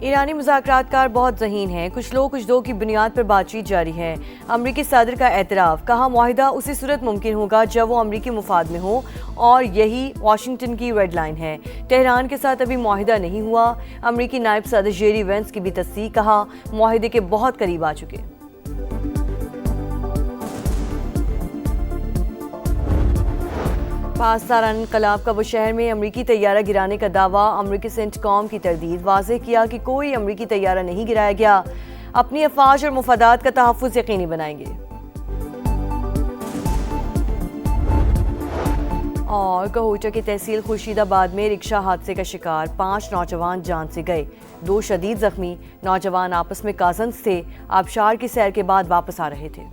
ایرانی مذاکرات کار بہت ذہین ہیں، کچھ لوگ کچھ دو کی بنیاد پر بات چیت جاری ہے۔ امریکی صدر کا اعتراف، کہا معاہدہ اسی صورت ممکن ہوگا جب وہ امریکی مفاد میں ہو اور یہی واشنگٹن کی ریڈ لائن ہے۔ تہران کے ساتھ ابھی معاہدہ نہیں ہوا۔ امریکی نائب صدر جیری وینس کی بھی تصدیق، کہا معاہدے کے بہت قریب آ چکے۔ پاسداران انقلاب کا وہ شہر میں امریکی طیارہ گرانے کا دعویٰ، امریکی سینٹ کام کی تردید، واضح کیا کہ کوئی امریکی طیارہ نہیں گرایا گیا، اپنی افواج اور مفادات کا تحفظ یقینی بنائیں گے۔ اور کہوٹہ کی تحصیل خورشید آباد میں رکشہ حادثے کا شکار، 5 نوجوان جان سے گئے، 2 شدید زخمی۔ نوجوان آپس میں کازنز تھے، آبشار کی سیر کے بعد واپس آ رہے تھے۔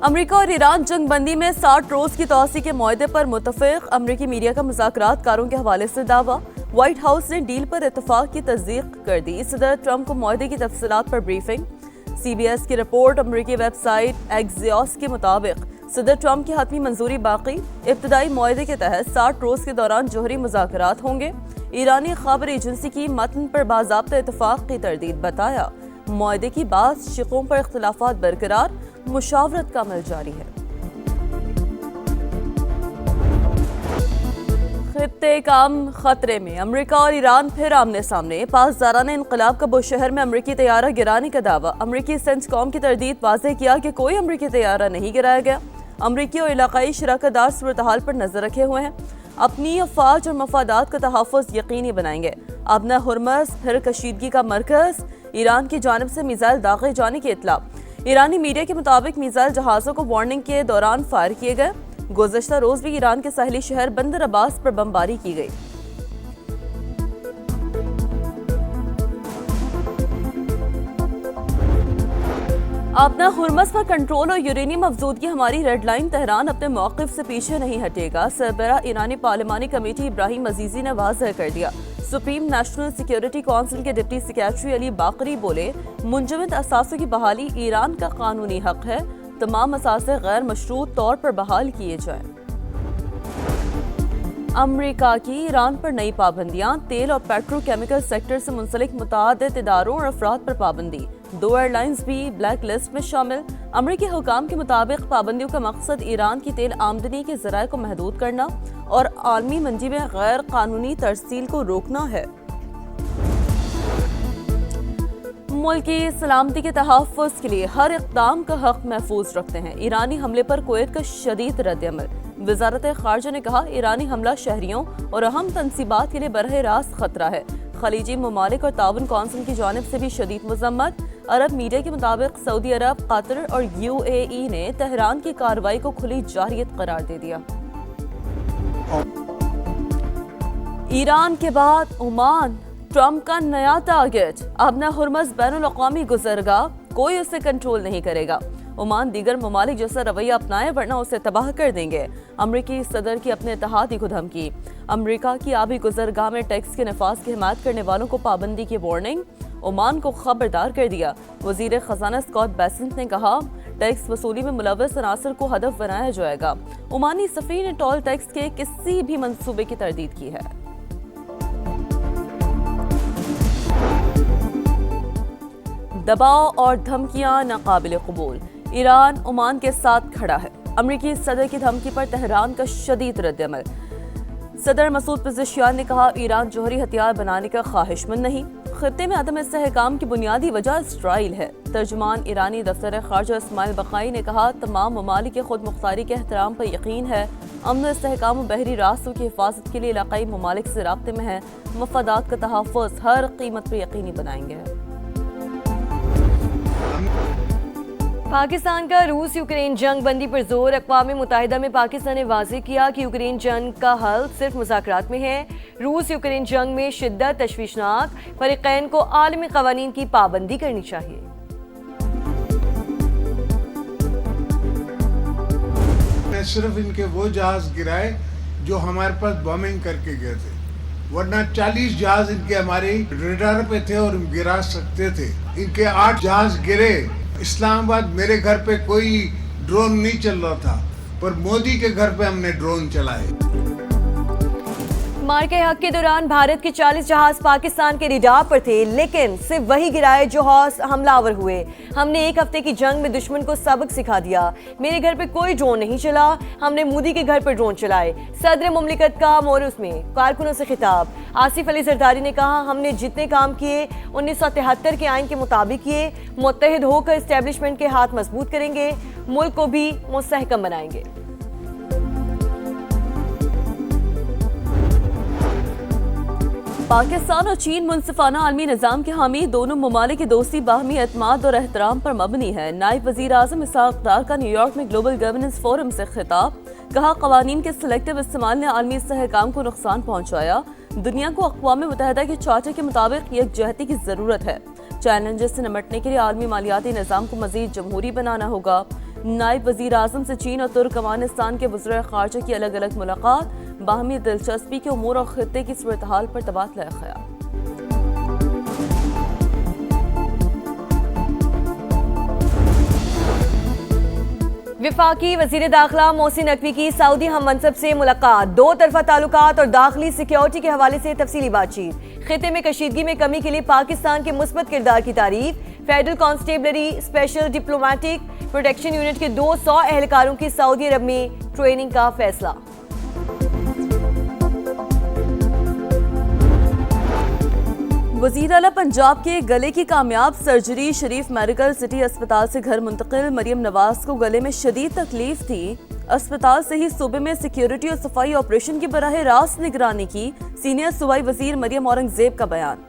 امریکہ اور ایران جنگ بندی میں 60 روز کی توسیع کے معاہدے پر متفق، امریکی میڈیا کا مذاکرات کاروں کے حوالے سے دعویٰ۔ وائٹ ہاؤس نے ڈیل پر اتفاق کی تصدیق کر دی، صدر ٹرمپ کو معاہدے کی تفصیلات پر بریفنگ۔ سی بی ایس کی رپورٹ، امریکی ویب سائٹ ایکزیوس کے مطابق صدر ٹرمپ کی حتمی منظوری باقی، ابتدائی معاہدے کے تحت 60 روز کے دوران جوہری مذاکرات ہوں گے۔ ایرانی خبر ایجنسی کی متن پر باضابطہ اتفاق کی تردید، بتایا معاہدے کی بعض شقوں پر اختلافات برقرار، مشاورت کا عمل جاری ہے۔ خطے کام خطرے میں، امریکہ اور ایران پھر آمنے سامنے، پاسداران انقلاب کا بوشہر میں امریکی طیارہ گرانے کا دعویٰ، امریکی سینٹ کام کی تردید، واضح کیا کہ کوئی امریکی طیارہ نہیں گرایا گیا۔ امریکی اور علاقائی شراکت دار صورتحال پر نظر رکھے ہوئے ہیں، اپنی افواج اور مفادات کا تحفظ یقینی بنائیں گے۔ ابنا ہرمز پھر کشیدگی کا مرکز، ایران کی جانب سے میزائل داغے جانے کی اطلاع۔ ایرانی میڈیا کے مطابق میزائل جہازوں کو وارننگ کے دوران فائر کیے گئے۔ گزشتہ روز بھی ایران کے ساحلی شہر بندر عباس پر بمباری کی گئی۔ اپنا ہرمز پر کنٹرول اور یورینیم افزودگی ہماری ریڈ لائن، تہران اپنے موقف سے پیچھے نہیں ہٹے گا، سربراہ ایرانی پارلیمانی کمیٹی ابراہیم عزیزی نے واضح کر دیا۔ سپریم نیشنل سیکیورٹی کونسل کے ڈپٹی سیکریٹری علی باقری بولے، منجمد اثاثوں کی بحالی ایران کا قانونی حق ہے، تمام اثاثے غیر مشروط طور پر بحال کیے جائیں۔ امریکہ کی ایران پر نئی پابندیاں، تیل اور پیٹرو کیمیکل سیکٹر سے منسلک متعدد اداروں اور افراد پر پابندی، 2 ایئر لائنز بھی بلیک لسٹ میں شامل۔ امریکی حکام کے مطابق پابندیوں کا مقصد ایران کی تیل آمدنی کے ذرائع کو محدود کرنا اور عالمی منڈی میں غیر قانونی ترسیل کو روکنا ہے۔ ملک کی سلامتی کے تحفظ کے لیے ہر اقدام کا حق محفوظ رکھتے ہیں، ایرانی حملے پر کویت کا شدید رد عمل۔ وزارت خارجہ نے کہا، ایرانی حملہ شہریوں اور اہم تنصیبات کے لیے براہ راست خطرہ ہے۔ خلیجی ممالک اور تعاون کونسل کی جانب سے بھی شدید مذمت۔ عرب میڈیا کے مطابق سعودی عرب، قطر اور UAE نے تہران کی کارروائی کو کھلی جارحیت قرار دے دیا۔ ایران کے بعد عمان، ٹرمپ کا نیا ٹارگٹ، ابنا ہرمز بین الاقوامی گزرگاہ، کوئی اسے کنٹرول نہیں کرے گا۔ عمان دیگر ممالک جیسا رویہ اپنائے ورنہ اسے تباہ کر دیں گے۔ امریکی صدر کی اپنے اتحادی کو دھمکی، امریکہ کی آبی گزرگاہ میں ٹیکس کے نفاذ کی حمایت کرنے والوں کو پابندی کی وارننگ، عمان کو خبردار کر دیا۔ وزیر خزانہ اسکاٹ بیسنٹ نے کہا، ٹیکس وصولی میں ملوث عناصر کو ہدف بنایا جائے گا۔ عمانی سفیر نے ٹول ٹیکس کے کسی بھی منصوبے کی تردید کی ہے۔ دباؤ اور دھمکیاں ناقابل قبول، ایران عمان کے ساتھ کھڑا ہے، امریکی صدر کی دھمکی پر تہران کا شدید رد عمل۔ صدر مسعود پزشکیان نے کہا، ایران جوہری ہتھیار بنانے کا خواہش مند نہیں، خطے میں عدم استحکام کی بنیادی وجہ اسرائیل ہے۔ ترجمان ایرانی دفتر خارجہ اسماعیل بقائی نے کہا، تمام ممالک کے خود مختاری کے احترام پر یقین ہے، امن و استحکام و بحری راستوں کی حفاظت کے لیے علاقائی ممالک سے رابطے میں ہیں، مفادات کا تحفظ ہر قیمت پر یقینی بنائیں گے۔ پاکستان کا روس یوکرین جنگ بندی پر زور، اقوام متحدہ میں پاکستان نے واضح کیا کہ یوکرین جنگ کا حل صرف مذاکرات میں ہے۔ روس یوکرین جنگ میں شدت تشویشناک، فریقین کو عالمی قوانین کی پابندی کرنی چاہیے۔ صرف ان کے وہ جہاز گرائے جو ہمارے پاس بومنگ کر کے گئے تھے، ورنہ 40 جہاز ان کے ہمارے ریڈار پہ تھے اور گرا سکتے تھے۔ ان کے 8 جہاز گرے۔ اسلام آباد میرے گھر پہ کوئی ڈرون نہیں چل رہا تھا، پر مودی کے گھر پہ ہم نے ڈرون چلائے۔ मार्के हक के दौरान भारत के 40 जहाज पाकिस्तान के रडार पर थे, लेकिन सिर्फ वही गिराए जो हौस हमलावर हुए। हमने एक हफ्ते की जंग में दुश्मन को सबक सिखा दिया। मेरे घर पे कोई ड्रोन नहीं चला, हमने मोदी के घर पर ड्रोन चलाए। सदर मुमलिकत का मोरस में कारकुनों से खिताब। आसिफ अली जरदारी ने कहा, हमने जितने काम किए 1973 के आइन के मुताबिक किए। मुत्तहिद होकर एस्टेब्लिशमेंट के हाथ मजबूत करेंगे, मुल्क को भी मुस्तहकम बनाएंगे। पाकिस्तान और चीन मुनसिफाना आलमी निज़ाम के हामी, दोनों ममालिक की दोस्ती बाहमी एतमाद और एहतराम पर मबनी है। नायब वज़ीर आज़म इसहाक़ डार का न्यूयॉर्क में ग्लोबल गवर्नेंस फोरम से खिताब। कहा, क़वानीन के सिलेक्टिव इस्तेमाल ने आलमी इस्तेहकाम को नुकसान पहुँचाया। दुनिया को अक़वाम मुत्तहिदा के चार्टर के मुताबिक यकजहती की ज़रूरत है। चैलेंजेस से निपटने के लिए आलमी मालियाती निज़ाम को मज़ीद जमहूरी बनाना होगा। नायब वज़ीर आज़म से चीन और तुर्कमानिस्तान के वज़ीर ख़ारजा की अलग अलग मुलाकात। बाहमी दिलचस्पी के उमूर और खित्ते की सूरत-हाल पर तबादला ख्याल। वफाकी वज़ीर दाखिला मोहसिन नकवी की सऊदी हम मनसब से मुलाकात। दो तरफा ताल्लुकात और दाखिली सिक्योरिटी के हवाले से तफसीली बातचीत। खित्ते में कशीदगी में कमी के लिए पाकिस्तान के मुस्बत किरदार की तारीफ। Federal constabulary special diplomatic protection unit के 200 एहलकारों की सऊदी अरब में ट्रेनिंग का फैसला। वज़ीर आला पंजाब के गले की कामयाब सर्जरी। शरीफ मेडिकल सिटी अस्पताल से घर मुंतकिल। मरियम नवाज को गले में शदीद तकलीफ थी। अस्पताल से ही सूबे में सिक्योरिटी और सफाई ऑपरेशन की बराह रास्त निगरानी की। सीनियर सूबाई वज़ीर मरियम औरंगजेब का बयान।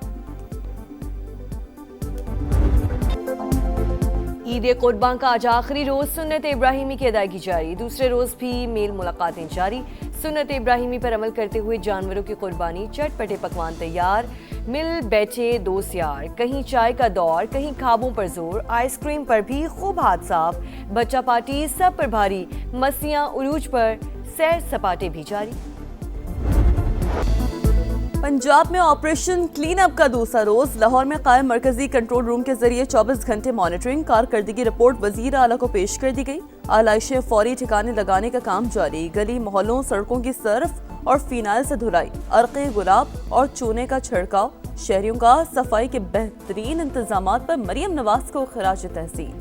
ईद कुर्बान का आज आखिरी रोज सुन्नत इब्राहिमी की अदायगी जारी। दूसरे रोज भी मेल मुलाकातें जारी। सुन्नत इब्राहिमी पर अमल करते हुए जानवरों की कुर्बानी, चटपटे पकवान तैयार। मिल बैठे दोस्त यार, कहीं चाय का दौर, कहीं खाबों पर जोर। आइसक्रीम पर भी खूब हाथ साफ। बच्चा पार्टी सब पर भारी। मस्तियां उरूज पर, सैर सपाटे भी जारी। पंजाब में ऑपरेशन क्लीन अप का दूसरा रोज। लाहौर में कायम मरकजी कंट्रोल रूम के जरिए 24 घंटे मॉनिटरिंग। कारकर्दगी रिपोर्ट वजीर आला को पेश कर दी गई। आलाइशें फौरी ठिकाने लगाने का काम जारी। गली मोहल्लों सड़कों की सर्फ और फिनाइल से धुलाई। अर्क़े गुलाब और चूने का छिड़काव। शहरियों का सफाई के बेहतरीन इंतजामात पर मरियम नवाज को खिराज तहसीन।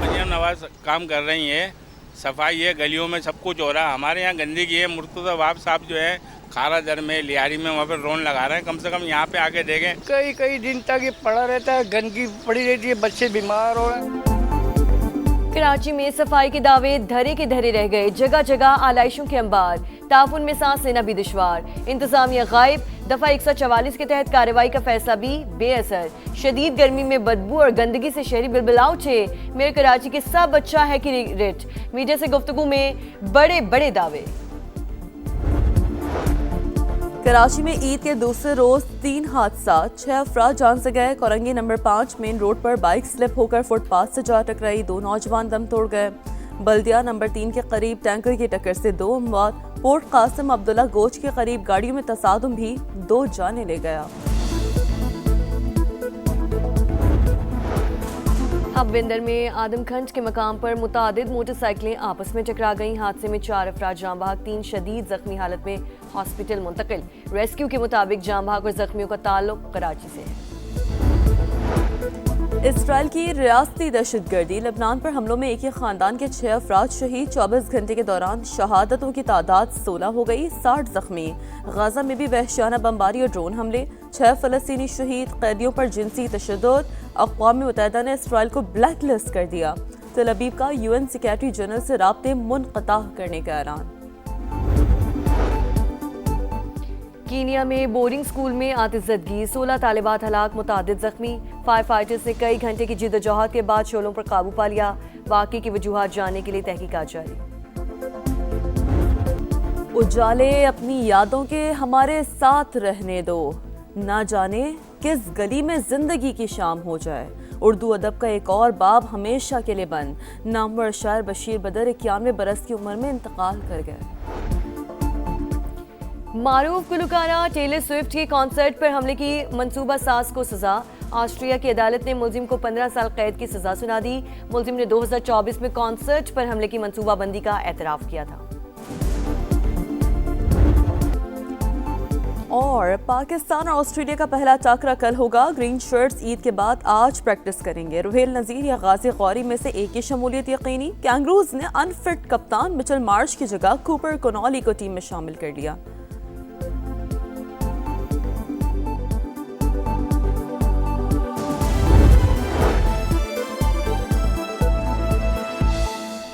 मरियम नवाज काम कर रही है, सफाई है, गलियों में सब कुछ हो रहा है। हमारे यहाँ गंदगी है। मुर्तज़ा वाब साहब जो है खारा दर में, लियारी में, वहाँ पर ड्रोन लगा रहे हैं। कम से कम यहाँ पे आके देखें। कई दिन तक ये पड़ा रहता है, गंदगी पड़ी रहती है, बच्चे बीमार हो रहे हैं। कराची में सफाई के दावे धरे के धरे रह गए। जगह जगह आलाइशों के अंबार। ताफुन में सांस लेना भी दुश्वार। इंतजामिया गायब। दफा 144 के तहत कार्रवाई का फैसला भी बेअसर। शदीद गर्मी में बदबू और गंदगी से शहरी बिलबिला उठे। मेयर कराची के सब अच्छा है कि रिट। मीडिया से गुफ्तगू में बड़े बड़े दावे। कराची में ईद के दूसरे रोज 3 हादसा, 6 अफराद जान से गए। कोरंगी नंबर 5 मेन रोड पर बाइक स्लिप होकर फुटपाथ से जा टकराई। 2 नौजवान दम तोड़ गए। बल्दिया नंबर 3 के करीब टैंकर की टक्कर से 2 अमवात। पोर्ट कासिम अब्दुल्ला गोच के करीब गाड़ियों में तसादुम भी 2 जाने ले गया। हबविंदर में आदमखंड के मकाम पर मुतादिद मोटरसाइकिलें आपस में टकरा गईं। हादसे में 4 अफराद जाँ बहक, 3 शदीद जख्मी हालत में हॉस्पिटल मुंतकिल। रेस्क्यू के मुताबिक जाँ बहक और जख्मियों का ताल्लुक कराची से है। इसराइल की रियासती दहशतगर्दी। लबनान पर हमलों में एक ही खानदान के 6 अफराद शहीद। 24 घंटे के दौरान शहादतों की तादाद 16 हो गई, 60 जख्मी। गाजा में भी वहशियाना बमबारी और ड्रोन हमले। 6 फलस्तीनी शहीद। कैदियों पर जिनसी तशद्दुद। अक़वाम मुत्तहिदा ने इसराइल को ब्लैक लिस्ट कर दिया। तेल अवीव का UN सेक्रेटरी जनरल से राब्ते मुनक़ता करने का ऐलान। कीनिया में बोर्डिंग स्कूल में आतिशज़दगी, 16 तालिबात हलाक, मुतादिद जख्मी। फायर फाइटर्स ने कई घंटे की जिद्दोजहद के बाद शोलों पर काबू पा लिया। वाक़े की वजूहात जानने के लिए तहकीकात जारी। उजाले अपनी यादों के हमारे साथ रहने दो, ना जाने किस गली में जिंदगी की शाम हो जाए। उर्दू अदब का एक और बाब हमेशा के लिए बंद। नामवर शायर बशीर बदर 91 बरस की उम्र में इंतकाल कर गए। मारूफ गुलकारा टेलर स्विफ्ट के कॉन्सर्ट पर हमले की मंसूबा साज को सजा। ऑस्ट्रिया की अदालत ने मुलजिम को 15 साल कैद की सजा सुना दी। मुलजिम ने 2024 में कॉन्सर्ट पर हमले की मंसूबाबंदी का एतराफ किया था। اور پاکستان اور آسٹریلیا کا پہلا ٹاکرا کل ہوگا. گرین شرٹس عید کے بعد آج پریکٹس کریں گے. روہیل نذیر یا غازی غوری میں سے ایک کی شمولیت یقینی. کینگروز نے انفٹ کپتان مچل مارش کی جگہ کوپر کنولی کو ٹیم میں شامل کر لیا.